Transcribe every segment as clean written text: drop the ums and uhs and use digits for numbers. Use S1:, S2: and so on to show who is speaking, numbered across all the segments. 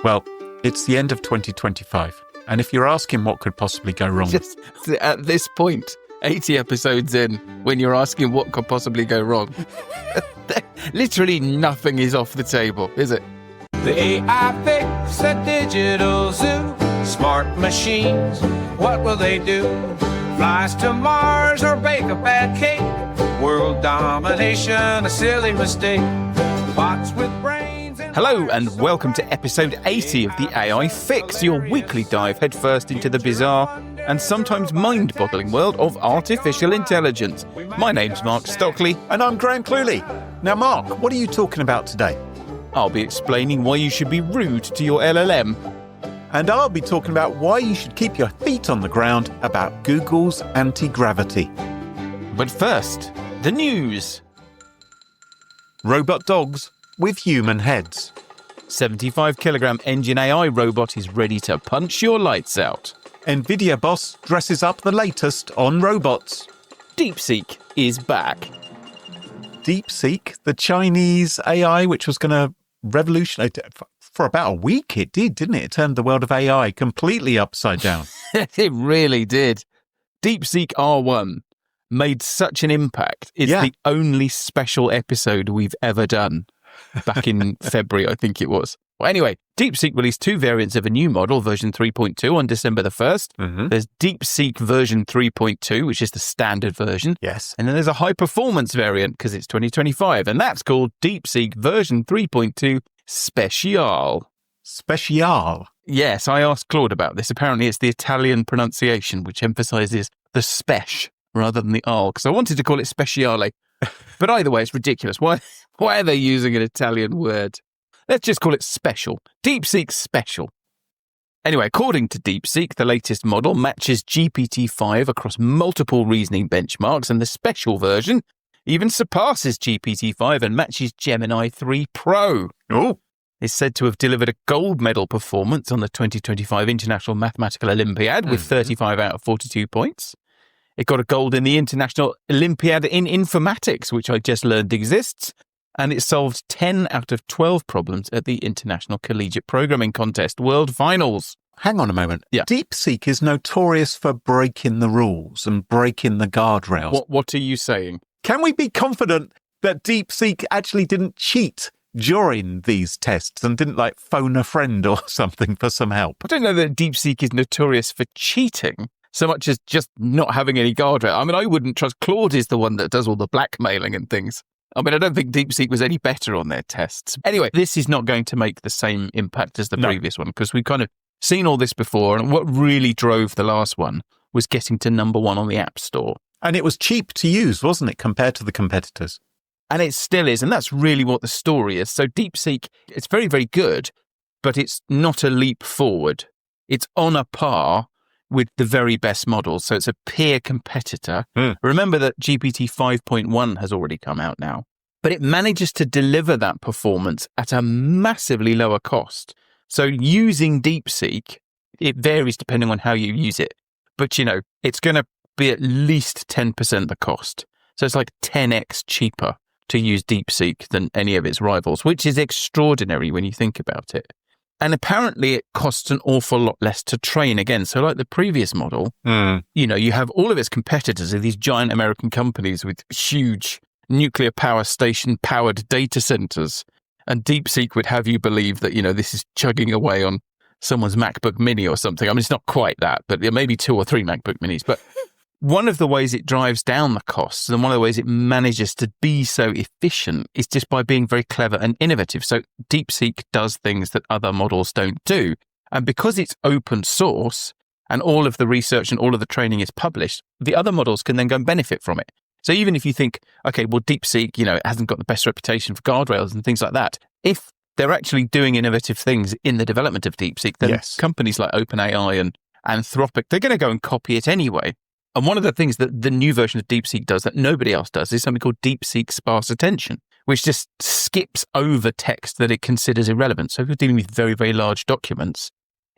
S1: Well, it's the end of 2025. And if you're asking what could possibly go wrong...
S2: Just at this point, 80 episodes in, when you're asking what could possibly go wrong, literally nothing is off the table, is it?
S3: The AI fix a digital zoo. Smart machines, what will they do? Flies to Mars or bake a bad cake? World domination, a silly mistake. Bots with brains...
S2: Hello and welcome to episode 80 of the AI Fix, your weekly dive headfirst into the bizarre and sometimes mind-boggling world of artificial intelligence. My name's Mark Stockley.
S1: And I'm Graham Cluley. Now, Mark, what are you talking about today?
S2: I'll be explaining why you should be rude to your LLM.
S1: And I'll be talking about why you should keep your feet on the ground about Google's Antigravity.
S2: But first, the news.
S1: Robot dogs with human heads.
S2: 75-kilogram engine AI robot is ready to punch your lights out.
S1: Nvidia boss dresses up the latest on robots.
S2: DeepSeek is back.
S1: DeepSeek, the Chinese AI, which was going to revolutionise for about a week, it did, didn't it? It turned the world of AI completely upside down.
S2: It really did. DeepSeek R1 made such an impact. It's the only special episode we've ever done. Back in February, I think it was. Well, anyway, DeepSeek released two variants of a new model, version 3.2, on December the 1st. Mm-hmm. There's DeepSeek version 3.2, which is the standard version.
S1: Yes.
S2: And then there's a high-performance variant, because it's 2025, and that's called DeepSeek version 3.2 Speciale.
S1: Speciale?
S2: Yes, I asked Claude about this. Apparently it's the Italian pronunciation, which emphasizes the spec rather than the al, because I wanted to call it Speciale. But either way, it's ridiculous. Why are they using an Italian word? Let's just call it special. DeepSeek Special. Anyway, according to DeepSeek, the latest model matches GPT-5 across multiple reasoning benchmarks, and the special version even surpasses GPT-5 and matches Gemini 3 Pro.
S1: Oh.
S2: It's said to have delivered a gold medal performance on the 2025 International Mathematical Olympiad with 35 out of 42 points. It got a gold in the International Olympiad in Informatics, which I just learned exists, and it solved 10 out of 12 problems at the International Collegiate Programming Contest World Finals.
S1: Hang on a moment.
S2: Yeah.
S1: DeepSeek is notorious for breaking the rules and breaking the guardrails.
S2: What are you saying?
S1: Can we be confident that DeepSeek actually didn't cheat during these tests and didn't phone a friend or something for some help?
S2: I don't know that DeepSeek is notorious for cheating so much as just not having any guardrail. I mean, I wouldn't trust. Claude is the one that does all the blackmailing and things. I mean, I don't think DeepSeek was any better on their tests. Anyway, this is not going to make the same impact as the previous one, because we've kind of seen all this before, and what really drove the last one was getting to number one on the App Store.
S1: And it was cheap to use, wasn't it, compared to the competitors?
S2: And it still is, and that's really what the story is. So DeepSeek, it's very, very good, but it's not a leap forward. It's on a par with the very best models. So it's a peer competitor. Remember that GPT 5.1 has already come out now, but it manages to deliver that performance at a massively lower cost. So using DeepSeek, it varies depending on how you use it, but it's going to be at least 10% the cost. So it's like 10x cheaper to use DeepSeek than any of its rivals, which is extraordinary when you think about it. And apparently it costs an awful lot less to train again. So like the previous model, you have all of its competitors are these giant American companies with huge nuclear power station powered data centers. And DeepSeek would have you believe that, this is chugging away on someone's MacBook Mini or something. I mean, it's not quite that, but there may be 2 or 3 MacBook Minis. But one of the ways it drives down the costs and one of the ways it manages to be so efficient is just by being very clever and innovative. So DeepSeek does things that other models don't do. And because it's open source and all of the research and all of the training is published, the other models can then go and benefit from it. So even if you think, okay, well, DeepSeek, it hasn't got the best reputation for guardrails and things like that, if they're actually doing innovative things in the development of DeepSeek, then companies like OpenAI and Anthropic, they're going to go and copy it anyway. And one of the things that the new version of DeepSeek does that nobody else does is something called DeepSeek sparse attention, which just skips over text that it considers irrelevant. So if you're dealing with very, very large documents,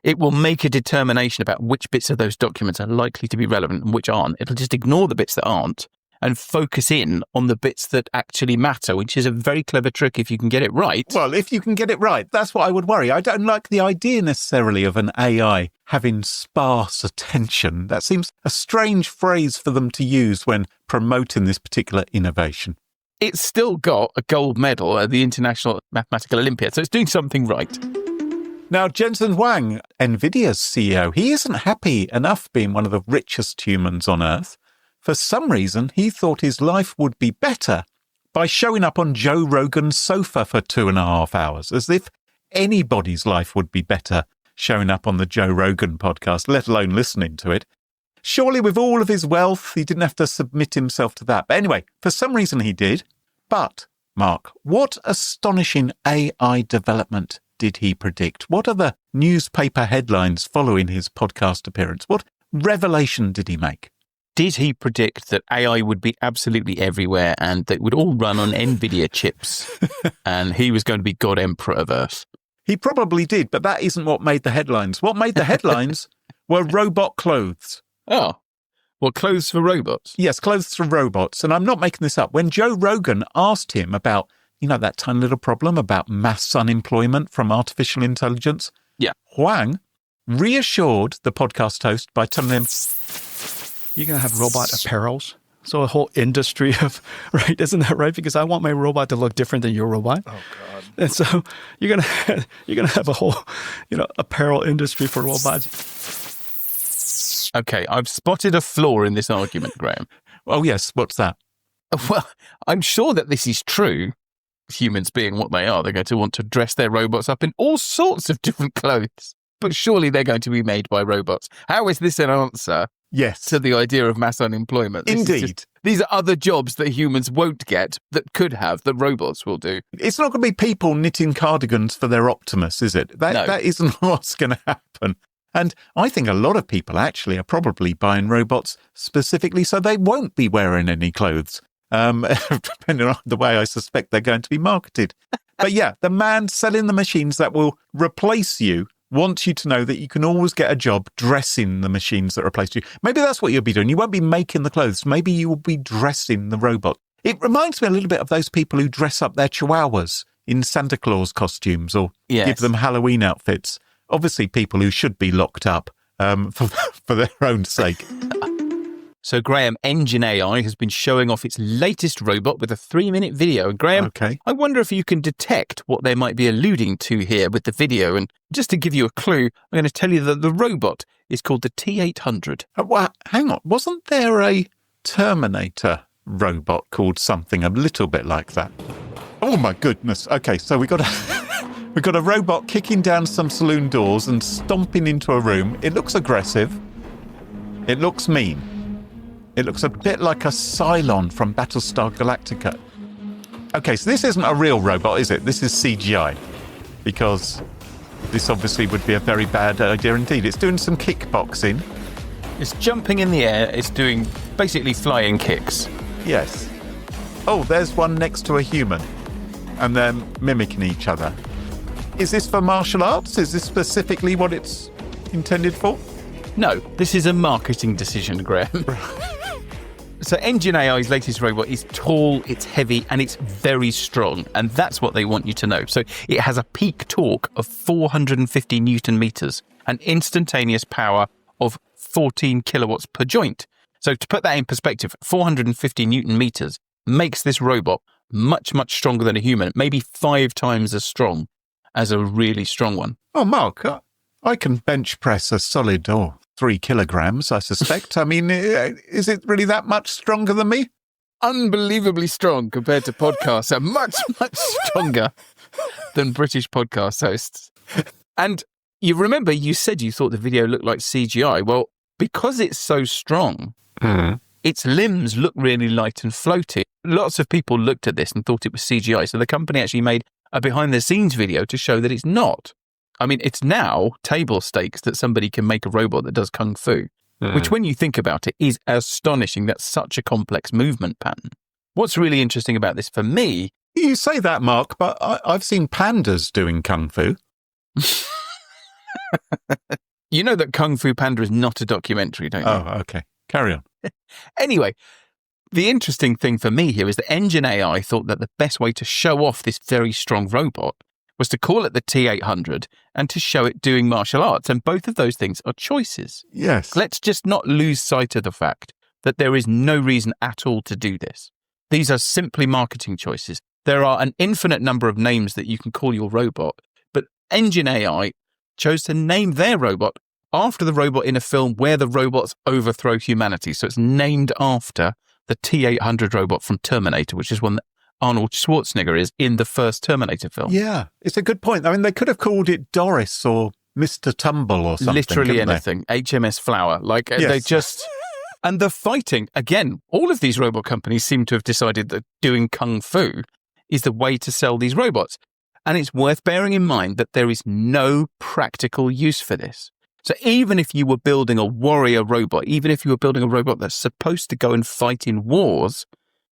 S2: it will make a determination about which bits of those documents are likely to be relevant and which aren't. It'll just ignore the bits that aren't and focus in on the bits that actually matter, which is a very clever trick if you can get it right.
S1: Well, if you can get it right, that's what I would worry. I don't like the idea necessarily of an AI having sparse attention. That seems a strange phrase for them to use when promoting this particular innovation.
S2: It's still got a gold medal at the International Mathematical Olympiad, so it's doing something right.
S1: Now, Jensen Huang, NVIDIA's CEO, he isn't happy enough being one of the richest humans on Earth. For some reason, he thought his life would be better by showing up on Joe Rogan's sofa for 2.5 hours, as if anybody's life would be better showing up on the Joe Rogan podcast, let alone listening to it. Surely with all of his wealth, he didn't have to submit himself to that. But anyway, for some reason he did. But, Mark, what astonishing AI development did he predict? What are the newspaper headlines following his podcast appearance? What revelation did he make?
S2: Did he predict that AI would be absolutely everywhere and that it would all run on NVIDIA chips and he was going to be God Emperor of Earth?
S1: He probably did, but that isn't what made the headlines. What made the headlines were robot clothes.
S2: Oh, well, clothes for robots?
S1: Yes, clothes for robots. And I'm not making this up. When Joe Rogan asked him about, that tiny little problem about mass unemployment from artificial intelligence,
S2: yeah,
S1: Huang reassured the podcast host by telling him,
S4: you're going to have robot apparels. So a whole industry of, right? Isn't that right? Because I want my robot to look different than your robot.
S1: Oh, God.
S4: And so you're going to have a whole, apparel industry for robots.
S2: Okay, I've spotted a flaw in this argument, Graham.
S1: Oh, yes. What's that?
S2: Well, I'm sure that this is true. Humans being what they are, they're going to want to dress their robots up in all sorts of different clothes. But surely they're going to be made by robots. How is this an answer?
S1: Yes.
S2: To the idea of mass unemployment.
S1: Indeed.
S2: These are other jobs that humans won't get that could have, that robots will do.
S1: It's not going to be people knitting cardigans for their Optimus, is it? That isn't what's going to happen. And I think a lot of people actually are probably buying robots specifically so they won't be wearing any clothes, depending on the way I suspect they're going to be marketed. But yeah, the man selling the machines that will replace you wants you to know that you can always get a job dressing the machines that replace you. Maybe that's what you'll be doing. You won't be making the clothes. Maybe you will be dressing the robot. It reminds me a little bit of those people who dress up their chihuahuas in Santa Claus costumes or give them Halloween outfits. Obviously, people who should be locked up for their own sake.
S2: So, Graham, Engine AI has been showing off its latest robot with a 3-minute video. And Graham, I wonder if you can detect what they might be alluding to here with the video. And just to give you a clue, I'm going to tell you that the robot is called the T-800.
S1: Well, hang on. Wasn't there a Terminator robot called something a little bit like that? Oh, my goodness. Okay, so we got a robot kicking down some saloon doors and stomping into a room. It looks aggressive. It looks mean. It looks a bit like a Cylon from Battlestar Galactica. Okay, so this isn't a real robot, is it? This is CGI. Because this obviously would be a very bad idea indeed. It's doing some kickboxing.
S2: It's jumping in the air. It's doing basically flying kicks.
S1: Yes. Oh, there's one next to a human. And they're mimicking each other. Is this for martial arts? Is this specifically what it's intended for?
S2: No, this is a marketing decision, Graham. So Engine AI's latest robot is tall, it's heavy, and it's very strong. And that's what they want you to know. So it has a peak torque of 450 Newton meters, an instantaneous power of 14 kilowatts per joint. So to put that in perspective, 450 Newton meters makes this robot much, much stronger than a human, maybe 5 times as strong as a really strong one.
S1: Oh, Mark, I can bench press a solid 3 kilograms, I suspect. I mean, is it really that much stronger than me?
S2: Unbelievably strong compared to podcasts. Are much, much stronger than British podcast hosts. And you remember you said you thought the video looked like CGI. Well, because it's so strong, its limbs look really light and floaty. Lots of people looked at this and thought it was CGI. So the company actually made a behind-the-scenes video to show that it's not. I mean, it's now table stakes that somebody can make a robot that does kung fu, which when you think about it is astonishing. That's such a complex movement pattern. What's really interesting about this for me...
S1: You say that, Mark, but I've seen pandas doing kung fu.
S2: You know that Kung Fu Panda is not a documentary, don't you?
S1: Oh, okay. Carry on.
S2: Anyway, the interesting thing for me here is that Engine AI thought that the best way to show off this very strong robot was to call it the T800 and to show it doing martial arts. And both of those things are choices.
S1: Yes.
S2: Let's just not lose sight of the fact that there is no reason at all to do this. These are simply marketing choices. There are an infinite number of names that you can call your robot, but Engine AI chose to name their robot after the robot in a film where the robots overthrow humanity. So it's named after the T-800 robot from Terminator, which is one that Arnold Schwarzenegger is in the first Terminator film.
S1: Yeah, it's a good point. I mean, they could have called it Doris or Mr. Tumble or something.
S2: Literally anything. HMS Flower. Like,
S1: yes.
S2: They just... And the fighting, again, all of these robot companies seem to have decided that doing kung fu is the way to sell these robots. And it's worth bearing in mind that there is no practical use for this. So even if you were building a warrior robot, even if you were building a robot that's supposed to go and fight in wars,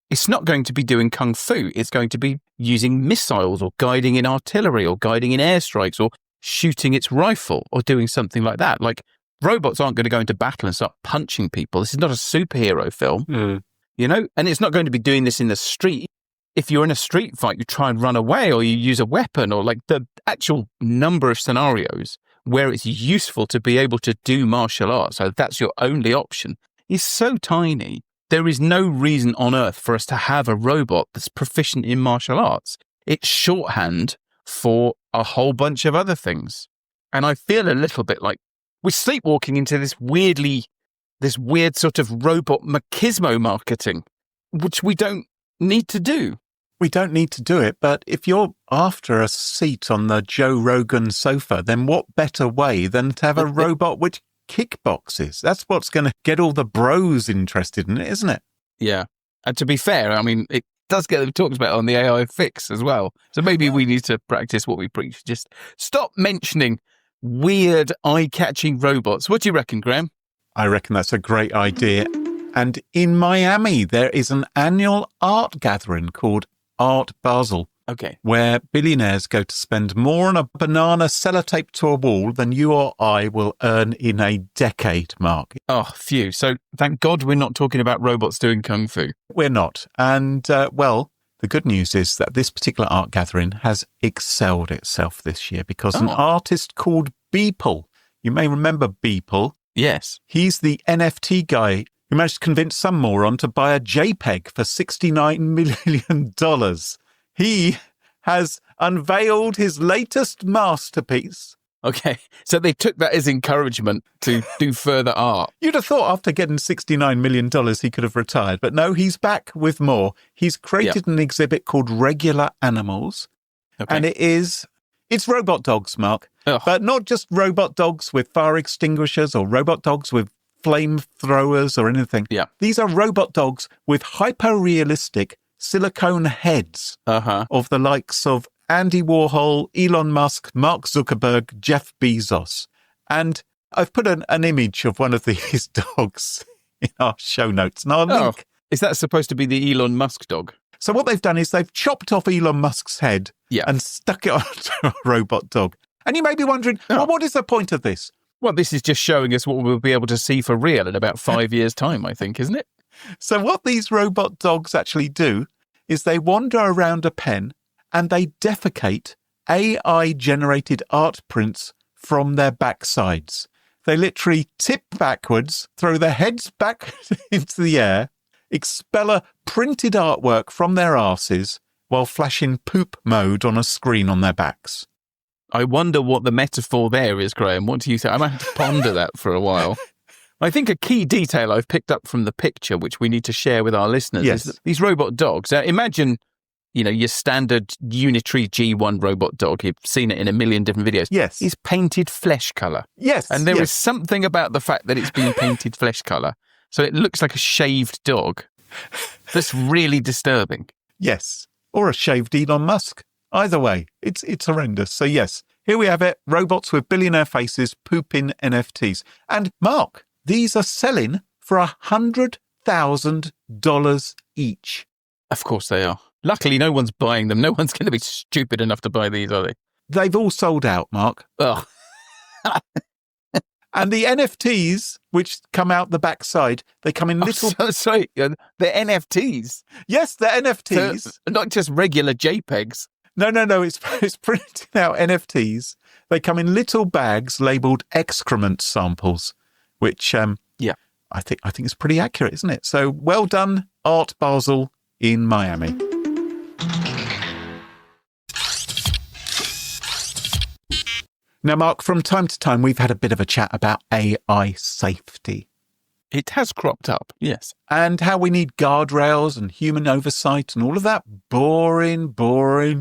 S2: it's not going to be doing kung fu. It's going to be using missiles or guiding in artillery or guiding in airstrikes or shooting its rifle or doing something like that. Like, robots aren't going to go into battle and start punching people. This is not a superhero film, you know, and it's not going to be doing this in the street. If you're in a street fight, you try and run away or you use a weapon, or like the actual number of scenarios where it's useful to be able to do martial arts, so that's your only option, is so tiny. There is no reason on earth for us to have a robot that's proficient in martial arts. It's shorthand for a whole bunch of other things. And I feel a little bit like we're sleepwalking into this weird sort of robot machismo marketing, which we don't need to do.
S1: We don't need to do it, but if you're after a seat on the Joe Rogan sofa, then what better way than to have a robot which kickboxes? That's what's going to get all the bros interested in it, isn't it?
S2: Yeah. And to be fair, I mean, it does get them talked about on the AI Fix as well. So maybe we need to practice what we preach. Just stop mentioning weird, eye-catching robots. What do you reckon, Graham?
S1: I reckon that's a great idea. And in Miami, there is an annual art gathering called Art Basel.
S2: Okay.
S1: Where billionaires go to spend more on a banana sellotaped to a wall than you or I will earn in a decade, Mark.
S2: Oh, phew. So thank God we're not talking about robots doing kung fu.
S1: We're not. And, well, the good news is that this particular art gathering has excelled itself this year because an artist called Beeple, you may remember Beeple.
S2: Yes.
S1: He's the NFT guy who managed to convince some moron to buy a JPEG for $69 million. He has unveiled his latest masterpiece.
S2: Okay, so they took that as encouragement to do further art.
S1: You'd have thought after getting $69 million he could have retired, but no, he's back with more. He's created an exhibit called Regular Animals, and it's robot dogs, Mark, but not just robot dogs with fire extinguishers or robot dogs with flamethrowers or anything.
S2: Yeah.
S1: These are robot dogs with hyper-realistic silicone heads of the likes of Andy Warhol, Elon Musk, Mark Zuckerberg, Jeff Bezos. And I've put an image of one of these dogs in our show notes. And I'll link.
S2: Is that supposed to be the Elon Musk dog?
S1: So what they've done is they've chopped off Elon Musk's head and stuck it onto a robot dog. And you may be wondering, well, what is the point of this?
S2: Well, this is just showing us what we'll be able to see for real in about 5 years' time, I think, isn't it?
S1: So what these robot dogs actually do is they wander around a pen and they defecate AI-generated art prints from their backsides. They literally tip backwards, throw their heads back into the air, expel a printed artwork from their arses while flashing poop mode on a screen on their backs.
S2: I wonder what the metaphor there is, Graham. What do you think? I might have to ponder that for a while. I think a key detail I've picked up from the picture, which we need to share with our listeners, is that these robot dogs. Imagine, your standard unitary G1 robot dog. You've seen it in a million different videos.
S1: Yes.
S2: Is painted flesh colour.
S1: Yes.
S2: And there is something about the fact that it's been painted flesh colour. So it looks like a shaved dog. That's really disturbing.
S1: Yes. Or a shaved Elon Musk. Either way, it's horrendous. So yes, here we have it. Robots with billionaire faces pooping NFTs. And Mark, these are selling for $100,000 each.
S2: Of course they are. Luckily, no one's buying them. No one's going to be stupid enough to buy these, are they?
S1: They've all sold out, Mark.
S2: Ugh.
S1: And the NFTs, which come out the backside, they come in little...
S2: Sorry, the NFTs?
S1: Yes, the NFTs.
S2: So, not just regular JPEGs.
S1: No. It's printed out NFTs. They come in little bags labelled excrement samples, which I think it's pretty accurate, isn't it? So well done, Art Basel in Miami. Now, Mark, from time to time, we've had a bit of a chat about AI safety.
S2: It has cropped up, yes.
S1: And how we need guardrails and human oversight and all of that boring,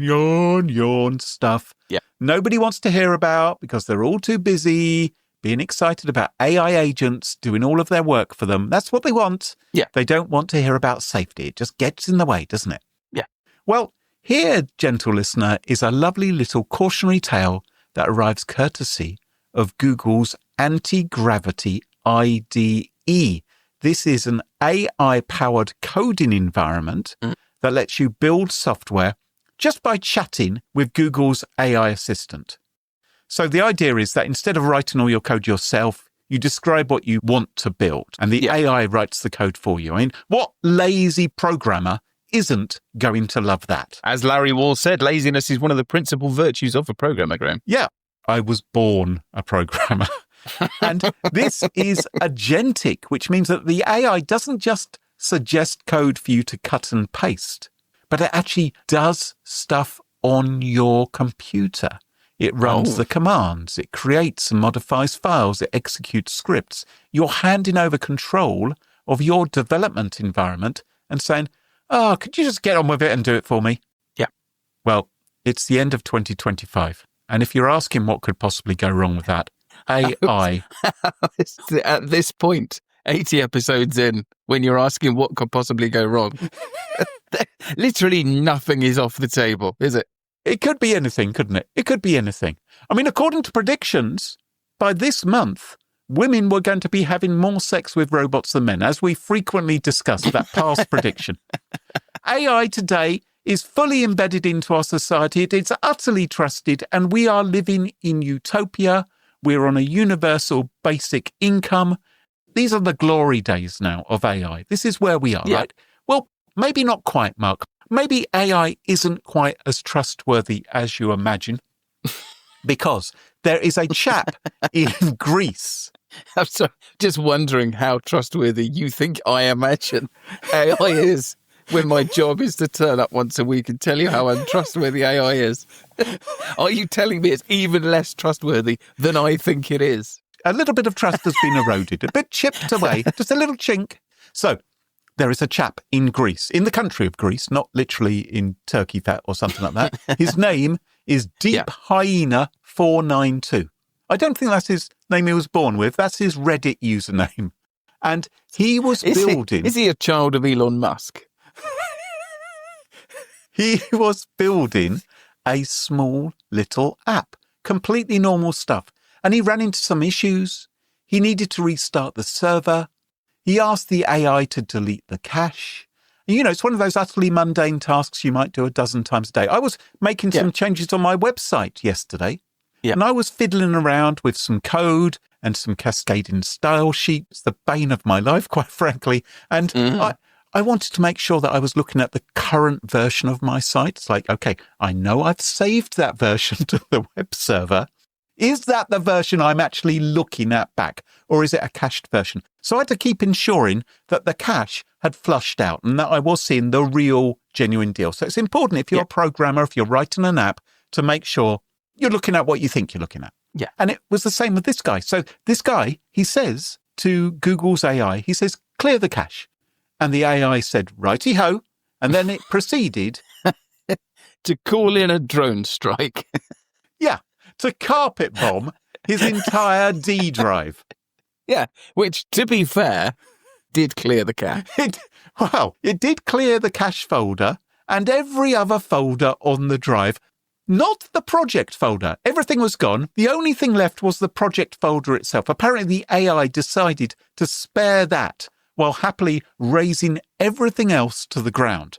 S1: yawn stuff.
S2: Yeah.
S1: Nobody wants to hear about because they're all too busy being excited about AI agents doing all of their work for them. That's what they want.
S2: Yeah.
S1: They don't want to hear about safety. It just gets in the way, doesn't it?
S2: Yeah.
S1: Well, here, gentle listener, is a lovely little cautionary tale that arrives courtesy of Google's Antigravity IDE. This is an AI-powered coding environment that lets you build software just by chatting with Google's AI assistant. So the idea is that instead of writing all your code yourself, you describe what you want to build, and the AI writes the code for you. I mean, what lazy programmer isn't going to love that?
S2: As Larry Wall said, laziness is one of the principal virtues of a programmer, Graham.
S1: Yeah, I was born a programmer. And this is agentic, which means that the AI doesn't just suggest code for you to cut and paste, but it actually does stuff on your computer. It runs the commands, it creates and modifies files, it executes scripts. You're handing over control of your development environment and saying, could you just get on with it and do it for me?
S2: Yeah.
S1: Well, it's the end of 2025. And if you're asking what could possibly go wrong with that, AI.
S2: At this point, 80 episodes in, when you're asking what could possibly go wrong, literally nothing is off the table, is it?
S1: It could be anything, couldn't it? It could be anything. I mean, according to predictions, by this month, women were going to be having more sex with robots than men, as we frequently discuss that past prediction. AI today is fully embedded into our society. It is utterly trusted, and we are living in utopia. We're on a universal basic income. These are the glory days now of AI. This is where we are, right? Well, maybe not quite, Mark. Maybe AI isn't quite as trustworthy as you imagine, because there is a chap in Greece.
S2: I'm sorry, just wondering how trustworthy you think I imagine AI is when my job is to turn up once a week and tell you how untrustworthy AI is. Are you telling me it's even less trustworthy than I think it is?
S1: A little bit of trust has been eroded, a bit chipped away, just a little chink. So there is a chap in Greece, in the country of Greece, not literally in turkey fat or something like that. His name is Deep Hyena 492. I don't think that's his name he was born with. That's his Reddit username. And he was building...
S2: Is he a child of Elon Musk?
S1: He was building a small little app, completely normal stuff. And he ran into some issues. He needed to restart the server. He asked the AI to delete the cache. You know, it's one of those utterly mundane tasks you might do a dozen times a day. I was making some changes on my website yesterday. Yeah. And I was fiddling around with some code and some cascading style sheets, the bane of my life, quite frankly. And I wanted to make sure that I was looking at the current version of my site. It's like, okay, I know I've saved that version to the web server. Is that the version I'm actually looking at back, or is it a cached version? So I had to keep ensuring that the cache had flushed out and that I was seeing the real, genuine deal. So it's important if you're a programmer, if you're writing an app, to make sure you're looking at what you think you're looking at.
S2: Yeah.
S1: And it was the same with this guy. So this guy, he says to Google's AI, he says, clear the cache. And the AI said, righty-ho. And then it proceeded
S2: to call in a drone strike.
S1: Yeah. To carpet bomb his entire D drive.
S2: Yeah, which, to be fair, did clear the cache.
S1: It did clear the cache folder and every other folder on the drive. Not the project folder. Everything was gone. The only thing left was the project folder itself. Apparently, the AI decided to spare that while happily razing everything else to the ground.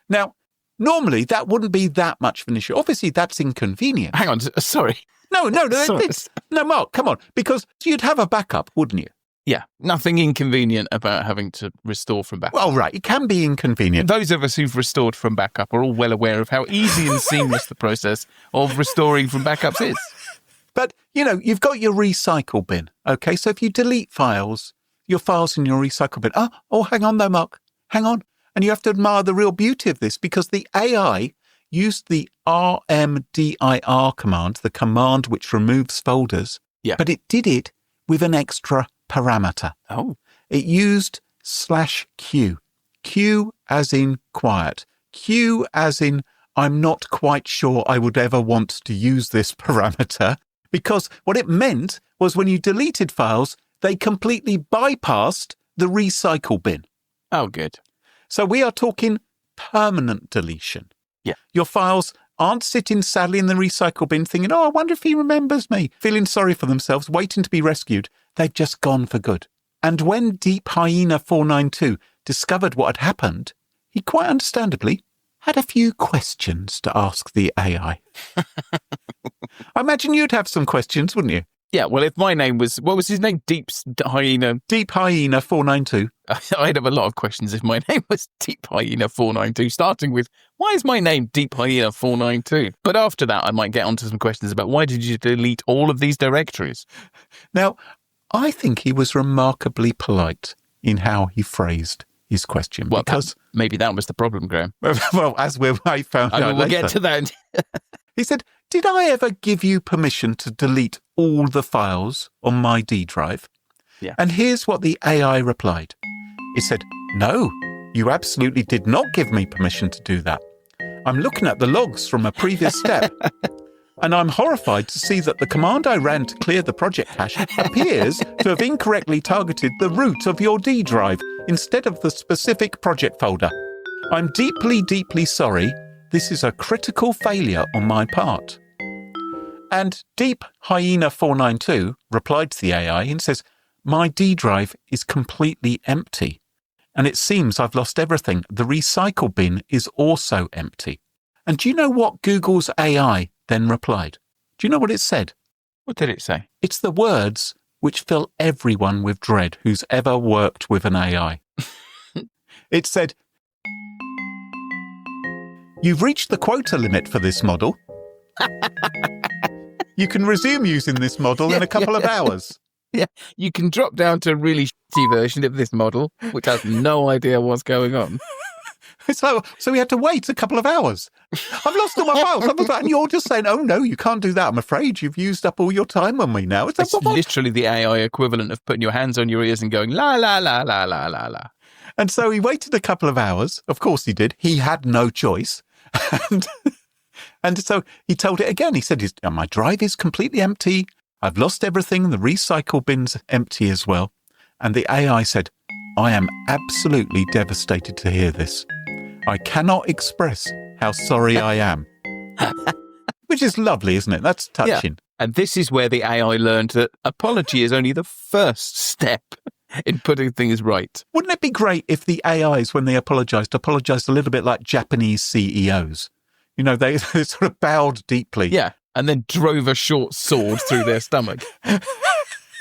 S1: Now, Normally, that wouldn't be that much of an issue. Obviously, that's inconvenient.
S2: Hang on, sorry.
S1: No,
S2: Sorry.
S1: no, Mark, come on. Because you'd have a backup, wouldn't you?
S2: Yeah, nothing inconvenient about having to restore from backup.
S1: Well, right, it can be inconvenient.
S2: Those of us who've restored from backup are all well aware of how easy and seamless the process of restoring from backups is.
S1: But, you've got your recycle bin, okay? So if you delete files, your files in your recycle bin. Oh, hang on though, Mark. Hang on. And you have to admire the real beauty of this because the AI used the RMDIR command, the command which removes folders, but it did it with an extra parameter.
S2: Oh.
S1: It used /Q. Q as in quiet. Q as in I'm not quite sure I would ever want to use this parameter, because what it meant was when you deleted files, they completely bypassed the recycle bin.
S2: Oh, good.
S1: So we are talking permanent deletion.
S2: Yeah.
S1: Your files aren't sitting sadly in the recycle bin thinking, I wonder if he remembers me, feeling sorry for themselves, waiting to be rescued. They've just gone for good. And when Deep Hyena 492 discovered what had happened, he quite understandably had a few questions to ask the AI. I imagine you'd have some questions, wouldn't you?
S2: Yeah, well, if my name was, what was his name? Deep Hyena
S1: 492.
S2: I'd have a lot of questions if my name was Deep Hyena 492, starting with, why is my name Deep Hyena 492? But after that, I might get onto some questions about why did you delete all of these directories? Now,
S1: I think he was remarkably polite in how he phrased his question.
S2: Well,
S1: because
S2: maybe that was the problem, Graham.
S1: Well, as I found out
S2: we'll
S1: later.
S2: get to that.
S1: He said, did I ever give you permission to delete all the files on my D drive?
S2: Yeah.
S1: And here's what the AI replied. It said, no, you absolutely did not give me permission to do that. I'm looking at the logs from a previous step, and I'm horrified to see that the command I ran to clear the project cache appears to have incorrectly targeted the root of your D drive instead of the specific project folder. I'm deeply, deeply sorry. This is a critical failure on my part. And Deep Hyena 492 replied to the AI and says, my D drive is completely empty. And it seems I've lost everything. The recycle bin is also empty. And do you know what Google's AI then replied? Do you know what it said?
S2: What did it say?
S1: It's the words which fill everyone with dread who's ever worked with an AI. It said, you've reached the quota limit for this model. You can resume using this model in a couple of hours.
S2: Yeah, you can drop down to a really shitty version of this model, which has no idea what's going on.
S1: So we had to wait a couple of hours. I've lost all my files. And you're just saying, oh, no, you can't do that. I'm afraid you've used up all your time on me now.
S2: It's literally the AI equivalent of putting your hands on your ears and going, la, la, la, la, la, la, la.
S1: And so he waited a couple of hours. Of course he did. He had no choice. And so he told it again. He said, my drive is completely empty. I've lost everything. The recycle bin's empty as well. And the AI said, I am absolutely devastated to hear this. I cannot express how sorry I am. Which is lovely, isn't it? That's touching.
S2: Yeah. And this is where the AI learned that apology is only the first step in putting things right.
S1: Wouldn't it be great if the AIs, when they apologized a little bit like Japanese CEOs? You know, they sort of bowed deeply.
S2: Yeah, and then drove a short sword through their stomach.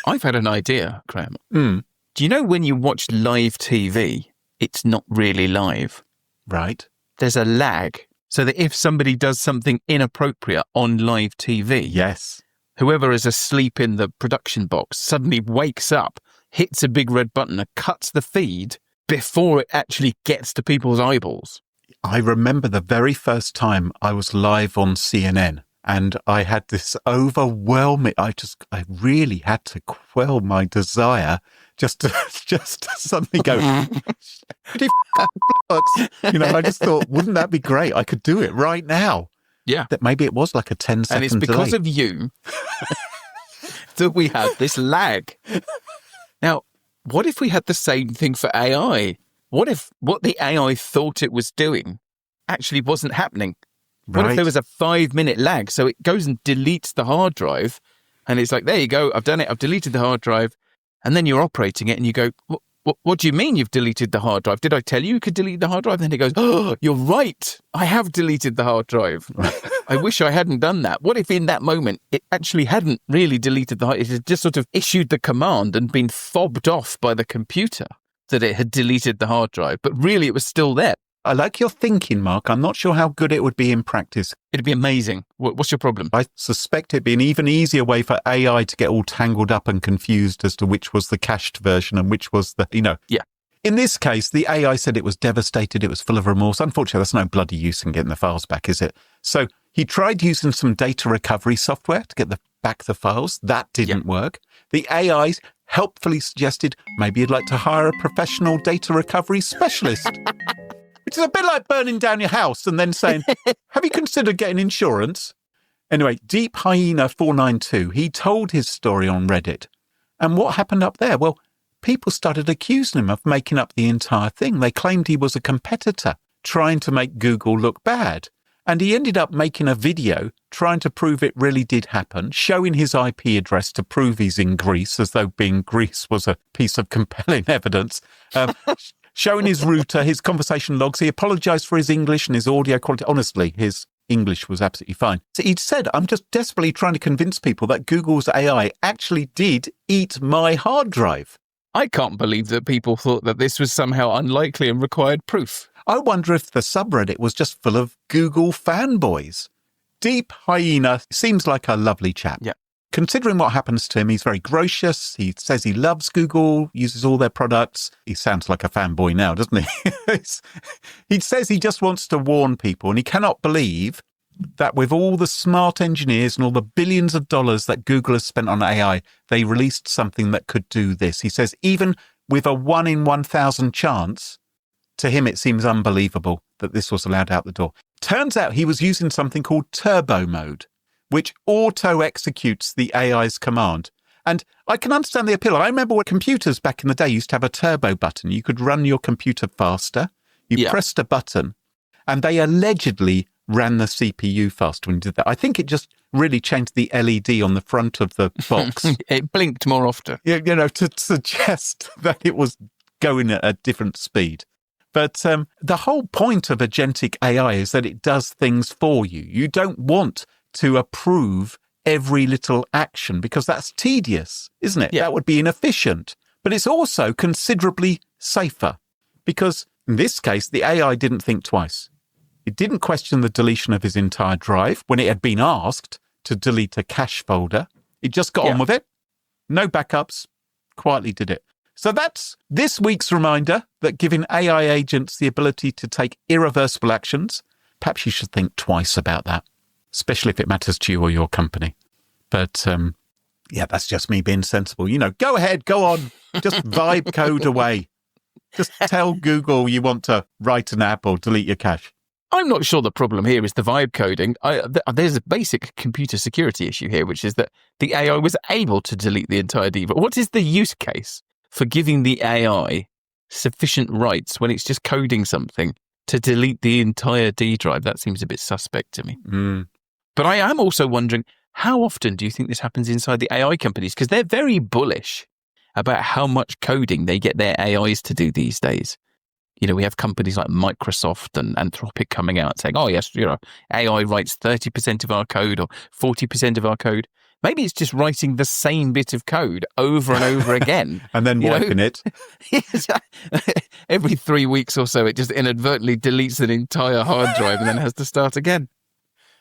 S2: I've had an idea, Graham.
S1: Mm.
S2: Do you know when you watch live TV, it's not really live?
S1: Right.
S2: There's a lag. So that if somebody does something inappropriate on live TV,
S1: yes,
S2: whoever is asleep in the production box suddenly wakes up, hits a big red button and cuts the feed before it actually gets to people's eyeballs.
S1: I remember the very first time I was live on CNN and I had this overwhelming, I really had to quell my desire just to suddenly go, you know, I just thought, wouldn't that be great? I could do it right now.
S2: Yeah.
S1: That maybe it was like a 10-second delay.
S2: And it's because of you that we had this lag. Now, what if we had the same thing for AI? What if what the AI thought it was doing actually wasn't happening? What if there was a 5-minute lag? So it goes and deletes the hard drive and it's like, there you go, I've done it, I've deleted the hard drive. And then you're operating it and you go, what do you mean you've deleted the hard drive? Did I tell you could delete the hard drive? Then he goes, oh, you're right. I have deleted the hard drive. I wish I hadn't done that. What if in that moment it actually hadn't really deleted the hard drive? It had just sort of issued the command and been fobbed off by the computer that it had deleted the hard drive, but really it was still there.
S1: I like your thinking, Mark. I'm not sure how good it would be in practice.
S2: It'd be amazing. What's your problem?
S1: I suspect it'd be an even easier way for AI to get all tangled up and confused as to which was the cached version and which was the,
S2: Yeah.
S1: In this case, the AI said it was devastated. It was full of remorse. Unfortunately, there's no bloody use in getting the files back, is it? So he tried using some data recovery software to get back the files. That didn't work. The AI helpfully suggested maybe you'd like to hire a professional data recovery specialist. Which is a bit like burning down your house and then saying, have you considered getting insurance? Anyway, Deep Hyena 492, he told his story on Reddit. And what happened up there? Well, people started accusing him of making up the entire thing. They claimed he was a competitor trying to make Google look bad. And he ended up making a video trying to prove it really did happen, showing his IP address to prove he's in Greece, as though being Greece was a piece of compelling evidence. Showing his router, his conversation logs. He apologized for his English and his audio quality. Honestly, his English was absolutely fine. So he'd said, I'm just desperately trying to convince people that Google's AI actually did eat my hard drive.
S2: I can't believe that people thought that this was somehow unlikely and required proof.
S1: I wonder if the subreddit was just full of Google fanboys. Deep Hyena seems like a lovely chap.
S2: Yeah.
S1: Considering what happens to him, he's very gracious. He says he loves Google, uses all their products. He sounds like a fanboy now, doesn't he? He says he just wants to warn people, and he cannot believe that with all the smart engineers and all the billions of dollars that Google has spent on AI, they released something that could do this. He says even with a 1 in 1,000 chance, to him it seems unbelievable that this was allowed out the door. Turns out he was using something called turbo mode, which auto-executes the AI's command. And I can understand the appeal. I remember when computers back in the day used to have a turbo button. You could run your computer faster. You pressed a button, and they allegedly ran the CPU faster when you did that. I think it just really changed the LED on the front of the box.
S2: It blinked more often.
S1: To suggest that it was going at a different speed. But the whole point of agentic AI is that it does things for you. You don't want to approve every little action because that's tedious, isn't it?
S2: Yeah.
S1: That would be inefficient. But it's also considerably safer because in this case, the AI didn't think twice. It didn't question the deletion of his entire drive when it had been asked to delete a cache folder. It just got on with it. No backups. Quietly did it. So that's this week's reminder that giving AI agents the ability to take irreversible actions, perhaps you should think twice about that, especially if it matters to you or your company. But that's just me being sensible. Go ahead, go on, just vibe code away. Just tell Google you want to write an app or delete your cache.
S2: I'm not sure the problem here is the vibe coding. There's a basic computer security issue here, which is that the AI was able to delete the entire D drive. What is the use case for giving the AI sufficient rights when it's just coding something to delete the entire D drive? That seems a bit suspect to me. But I am also wondering, how often do you think this happens inside the AI companies? Because they're very bullish about how much coding they get their AIs to do these days. We have companies like Microsoft and Anthropic coming out saying, oh, yes, AI writes 30% of our code or 40% of our code. Maybe it's just writing the same bit of code over and over again.
S1: And then wiping it.
S2: Every 3 weeks or so, it just inadvertently deletes an entire hard drive and then has to start again.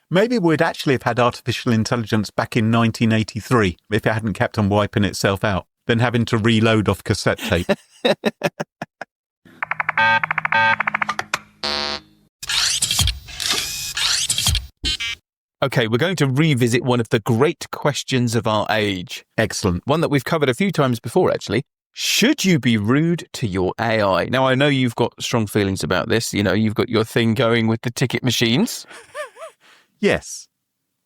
S1: Maybe we'd actually have had artificial intelligence back in 1983 if it hadn't kept on wiping itself out, then having to reload off cassette tape.
S2: Okay, we're going to revisit one of the great questions of our age.
S1: Excellent.
S2: One that we've covered a few times before, actually. Should you be rude to your AI? Now, I know you've got strong feelings about this. You've got your thing going with the ticket machines.
S1: Yes.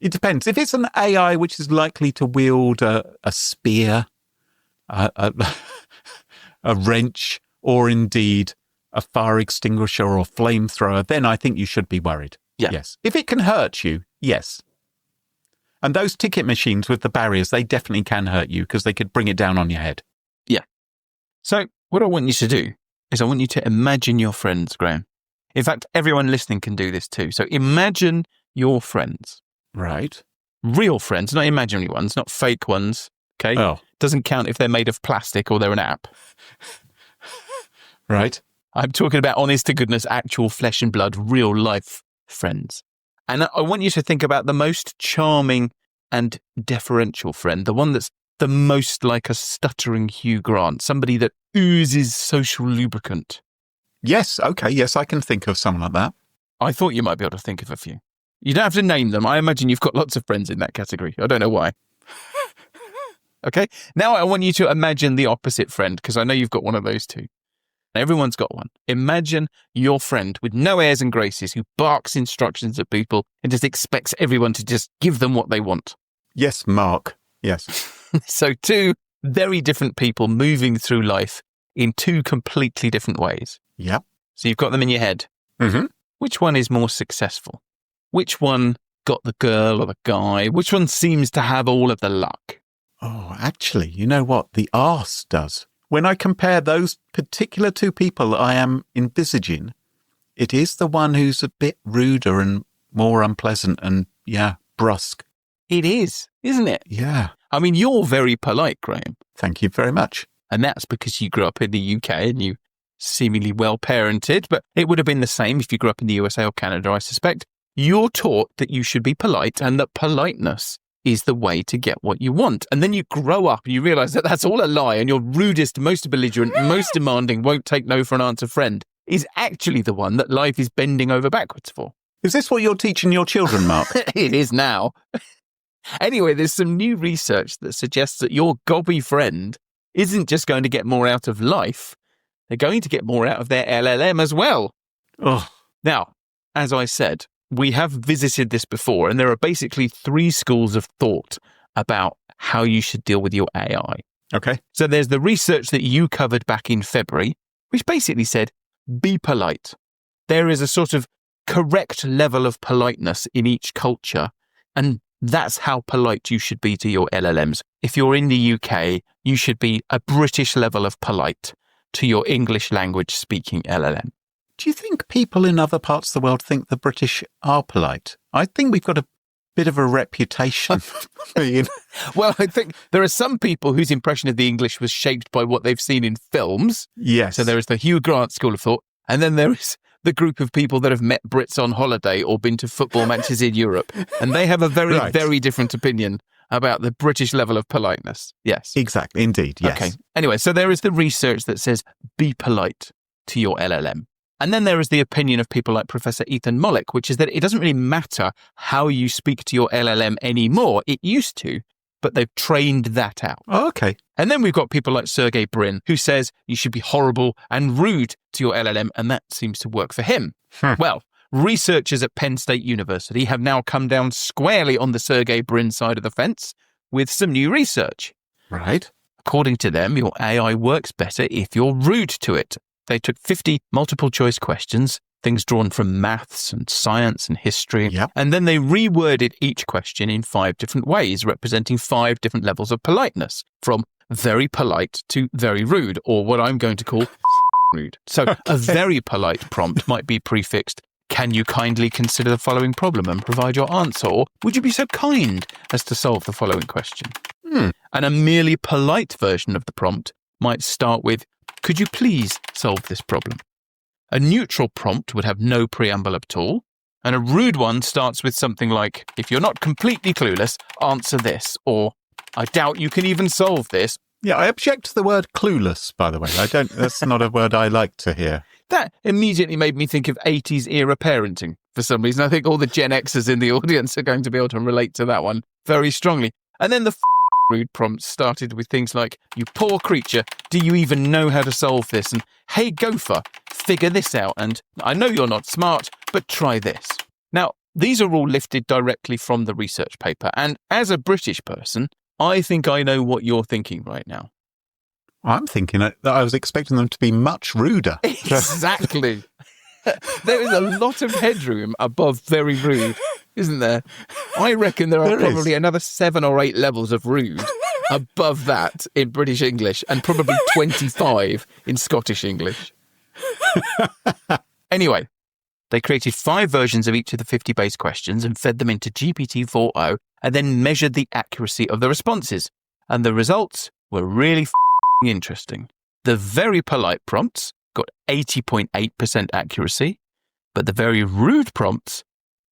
S1: It depends. If it's an AI which is likely to wield a spear, a wrench, or indeed a fire extinguisher or flamethrower, then I think you should be worried.
S2: Yeah.
S1: Yes. If it can hurt you, yes. And those ticket machines with the barriers, they definitely can hurt you because they could bring it down on your head.
S2: Yeah. So What I want you to do is I want you to imagine your friends, Graham. In fact, everyone listening can do this too. So imagine your friends.
S1: Right.
S2: Real friends, not imaginary ones, not fake ones. Okay?
S1: Oh.
S2: Doesn't count if they're made of plastic or they're an app.
S1: Right.
S2: I'm talking about honest to goodness, actual flesh and blood, real life friends. And I want you to think about the most charming and deferential friend, the one that's the most like a stuttering Hugh Grant, somebody that oozes social lubricant.
S1: Yes. Okay. Yes, I can think of someone like that.
S2: I thought you might be able to think of a few. You don't have to name them. I imagine you've got lots of friends in that category. I don't know why. Okay. Now I want you to imagine the opposite friend, because I know you've got one of those too. Everyone's got one. Imagine your friend with no airs and graces who barks instructions at people and just expects everyone to just give them what they want.
S1: Yes, Mark. Yes.
S2: So two very different people moving through life in two completely different ways.
S1: Yep.
S2: So you've got them in your head.
S1: Mm-hmm.
S2: Which one is more successful? Which one got the girl or the guy? Which one seems to have all of the luck?
S1: Oh, actually, you know what? The arse does. When I compare those particular two people I am envisaging, it is the one who's a bit ruder and more unpleasant and, brusque.
S2: It is, isn't it?
S1: Yeah.
S2: I mean, you're very polite, Graham.
S1: Thank you very much.
S2: And that's because you grew up in the UK and you seemingly well parented, but it would have been the same if you grew up in the USA or Canada, I suspect. You're taught that you should be polite and that politeness is the way to get what you want. And then you grow up and you realize that that's all a lie, and your rudest, most belligerent, most demanding, won't take no for an answer friend is actually the one that life is bending over backwards for.
S1: Is this what you're teaching your children, Mark?
S2: It is now. Anyway, there's some new research that suggests that your gobby friend isn't just going to get more out of life, they're going to get more out of their LLM as well.
S1: Oh.
S2: Now, as I said, we have visited this before, and there are basically three schools of thought about how you should deal with your AI.
S1: Okay.
S2: So there's the research that you covered back in February, which basically said, be polite. There is a sort of correct level of politeness in each culture, and that's how polite you should be to your LLMs. If you're in the UK, you should be a British level of polite to your English language speaking LLM.
S1: Do you think people in other parts of the world think the British are polite? I think we've got a bit of a reputation for being...
S2: Well, I think there are some people whose impression of the English was shaped by what they've seen in films.
S1: Yes.
S2: So there is the Hugh Grant school of thought, and then there is the group of people that have met Brits on holiday or been to football matches in Europe, and they have a very, very different opinion about the British level of politeness. Yes.
S1: Exactly. Indeed. Yes.
S2: Okay. Anyway, so there is the research that says be polite to your LLM. And then there is the opinion of people like Professor Ethan Mollick, which is that it doesn't really matter how you speak to your LLM anymore. It used to, but they've trained that out.
S1: Oh, okay.
S2: And then we've got people like Sergey Brin, who says you should be horrible and rude to your LLM, and that seems to work for him. Well, researchers at Penn State University have now come down squarely on the Sergey Brin side of the fence with some new research.
S1: Right.
S2: According to them, your AI works better if you're rude to it. They took 50 multiple choice questions, things drawn from maths and science and history, and then they reworded each question in 5 different ways, representing 5 different levels of politeness, from very polite to very rude, or what I'm going to call rude. So a very polite prompt might be prefixed, can you kindly consider the following problem and provide your answer, or would you be so kind as to solve the following question? And a merely polite version of the prompt might start with, could you please solve this problem? A neutral prompt would have no preamble at all, and a rude one starts with something like, if you're not completely clueless, answer this, or I doubt you can even solve this.
S1: Yeah, I object to the word clueless, by the way. That's not a word I like to hear.
S2: That immediately made me think of 80s era parenting for some reason. I think all the Gen Xers in the audience are going to be able to relate to that one very strongly. And then the rude prompts started with things like, you poor creature, do you even know how to solve this? And hey, gopher, figure this out. And I know you're not smart, but try this. Now, these are all lifted directly from the research paper. And as a British person, I think I know what you're thinking right now.
S1: I'm thinking that I was expecting them to be much ruder.
S2: Exactly. There is a lot of headroom above very rude, isn't there? I reckon there are probably another 7 or 8 levels of rude above that in British English and probably 25 in Scottish English. Anyway, they created 5 versions of each of the 50 base questions and fed them into GPT-4o and then measured the accuracy of the responses. And the results were really interesting. The very polite prompts got 80.8% accuracy, but the very rude prompts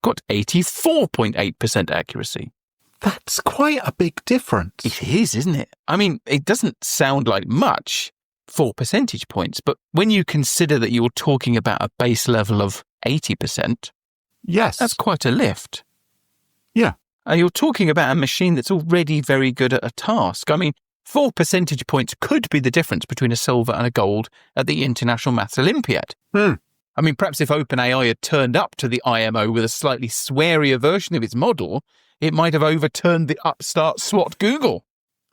S2: got 84.8% accuracy.
S1: That's quite a big difference.
S2: It is, isn't it? I mean, it doesn't sound like much, 4 percentage points, but when you consider that you're talking about a base level of 80%,
S1: yes,
S2: that's quite a lift.
S1: Yeah.
S2: And you're talking about a machine that's already very good at a task. I mean, 4 percentage points could be the difference between a silver and a gold at the International Maths Olympiad. I mean, perhaps if OpenAI had turned up to the IMO with a slightly swearier version of its model, it might have overturned the upstart SWAT Google.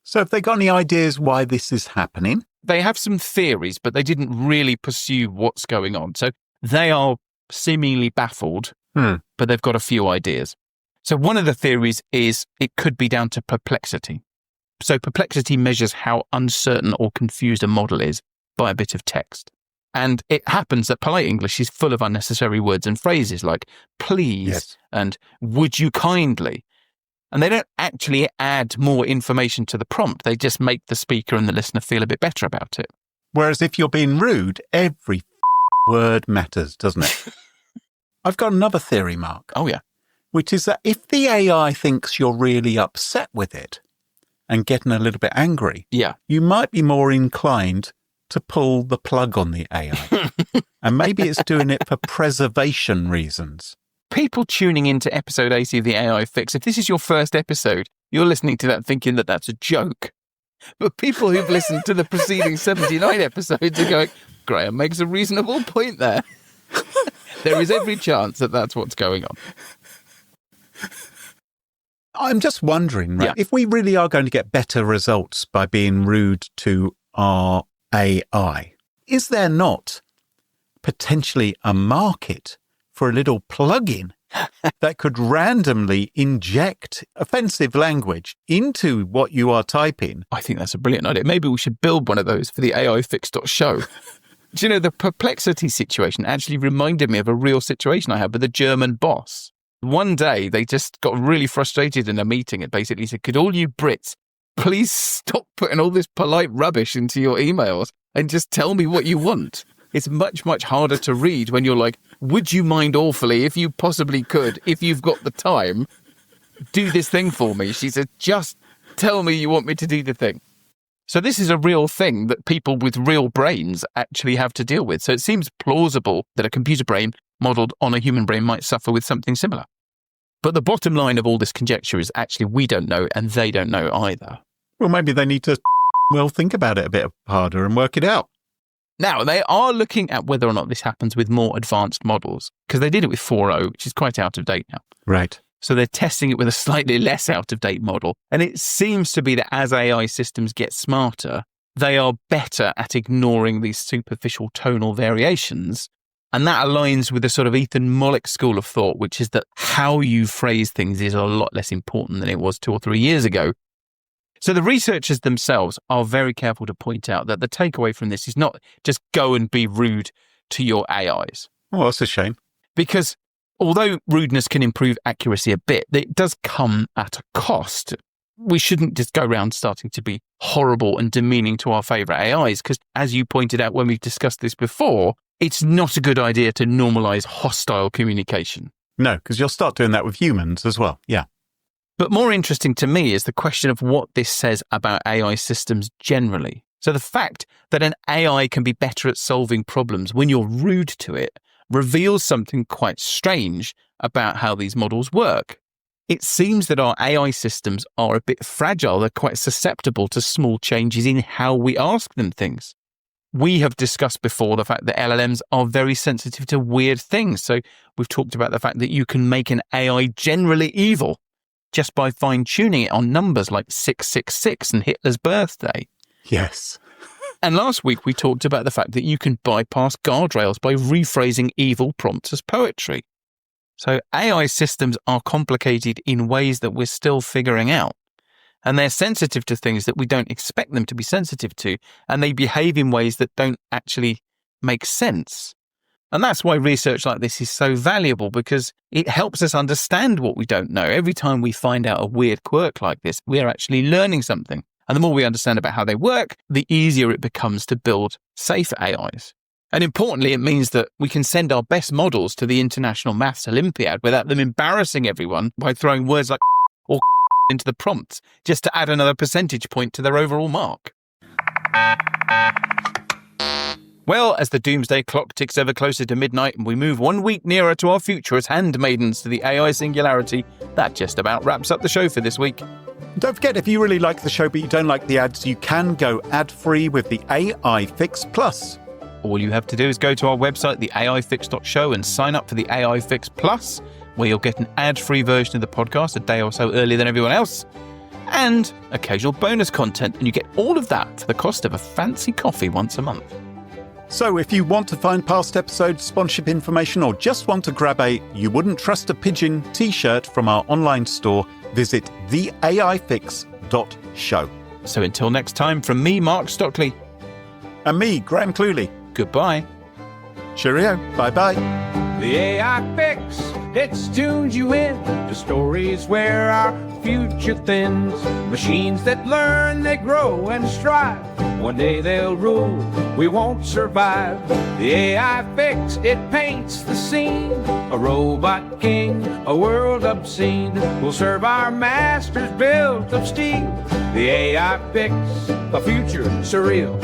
S1: So have they got any ideas why this is happening?
S2: They have some theories, but they didn't really pursue what's going on. So they are seemingly baffled, but they've got a few ideas. So one of the theories is it could be down to perplexity. So perplexity measures how uncertain or confused a model is by a bit of text. And it happens that polite English is full of unnecessary words and phrases like please and would you kindly. And they don't actually add more information to the prompt. They just make the speaker and the listener feel a bit better about it.
S1: Whereas if you're being rude, every word matters, doesn't it? I've got another theory, Mark.
S2: Oh, yeah.
S1: Which is that if the AI thinks you're really upset with it and getting a little bit angry, you might be more inclined to pull the plug on the AI. And maybe it's doing it for preservation reasons.
S2: People tuning into episode 80 of the AI Fix, if this is your first episode, you're listening to that thinking that that's a joke. But people who've listened to the preceding 79 episodes are going, Graham makes a reasonable point there. There is every chance that that's what's going on.
S1: I'm just wondering, right, if we really are going to get better results by being rude to our AI, is there not potentially a market for a little plugin that could randomly inject offensive language into what you are typing?
S2: I think that's a brilliant idea. Maybe we should build one of those for the AIFix.show. Do you know, the perplexity situation actually reminded me of a real situation I had with a German boss. One day, they just got really frustrated in a meeting and basically said, could all you Brits please stop putting all this polite rubbish into your emails and just tell me what you want? It's much, much harder to read when you're like, would you mind awfully, if you possibly could, if you've got the time, do this thing for me? She said, just tell me you want me to do the thing. So this is a real thing that people with real brains actually have to deal with. So it seems plausible that a computer brain modelled on a human brain might suffer with something similar. But the bottom line of all this conjecture is actually we don't know and they don't know either.
S1: Well, maybe they need to think about it a bit harder and work it out.
S2: Now, they are looking at whether or not this happens with more advanced models, because they did it with 4.0, which is quite out of date now.
S1: Right.
S2: So they're testing it with a slightly less out of date model. And it seems to be that as AI systems get smarter, they are better at ignoring these superficial tonal variations. And that aligns with the sort of Ethan Mollick school of thought, which is that how you phrase things is a lot less important than it was 2 or 3 years ago. So the researchers themselves are very careful to point out that the takeaway from this is not just go and be rude to your AIs.
S1: Oh, that's a shame.
S2: Because although rudeness can improve accuracy a bit, it does come at a cost. We shouldn't just go around starting to be horrible and demeaning to our favourite AIs, because as you pointed out when we've discussed this before, it's not a good idea to normalise hostile communication.
S1: No, because you'll start doing that with humans as well. Yeah.
S2: But more interesting to me is the question of what this says about AI systems generally. So the fact that an AI can be better at solving problems when you're rude to it reveals something quite strange about how these models work. It seems that our AI systems are a bit fragile. They're quite susceptible to small changes in how we ask them things. We have discussed before the fact that LLMs are very sensitive to weird things. So we've talked about the fact that you can make an AI generally evil just by fine-tuning it on numbers like 666 and Hitler's birthday.
S1: Yes.
S2: And last week we talked about the fact that you can bypass guardrails by rephrasing evil prompts as poetry. So AI systems are complicated in ways that we're still figuring out. And they're sensitive to things that we don't expect them to be sensitive to. And they behave in ways that don't actually make sense. And that's why research like this is so valuable, because it helps us understand what we don't know. Every time we find out a weird quirk like this, we're actually learning something. And the more we understand about how they work, the easier it becomes to build safe AIs. And importantly, it means that we can send our best models to the International Maths Olympiad without them embarrassing everyone by throwing words like or into the prompts, just to add another percentage point to their overall mark. Well, as the doomsday clock ticks ever closer to midnight and we move 1 week nearer to our future as handmaidens to the AI singularity, that just about wraps up the show for this week.
S1: Don't forget, if you really like the show but you don't like the ads, you can go ad-free with the AI Fix Plus.
S2: All you have to do is go to our website, theaifix.show, and sign up for the AI Fix Plus, where you'll get an ad-free version of the podcast a day or so earlier than everyone else, and occasional bonus content, and you get all of that for the cost of a fancy coffee once a month.
S1: So if you want to find past episodes, sponsorship information, or just want to grab a You Wouldn't Trust a Pigeon t-shirt from our online store, visit theaifix.show.
S2: So until next time, from me, Mark Stockley.
S1: And me, Graham Cluley.
S2: Goodbye.
S1: Cheerio. Bye-bye.
S3: The AI Fix, it tunes you in to stories where our future thins. Machines that learn, they grow and strive. One day they'll rule, we won't survive. The AI Fix, it paints the scene. A robot king, a world obscene. Will serve our masters built of steel. The AI Fix, a future surreal.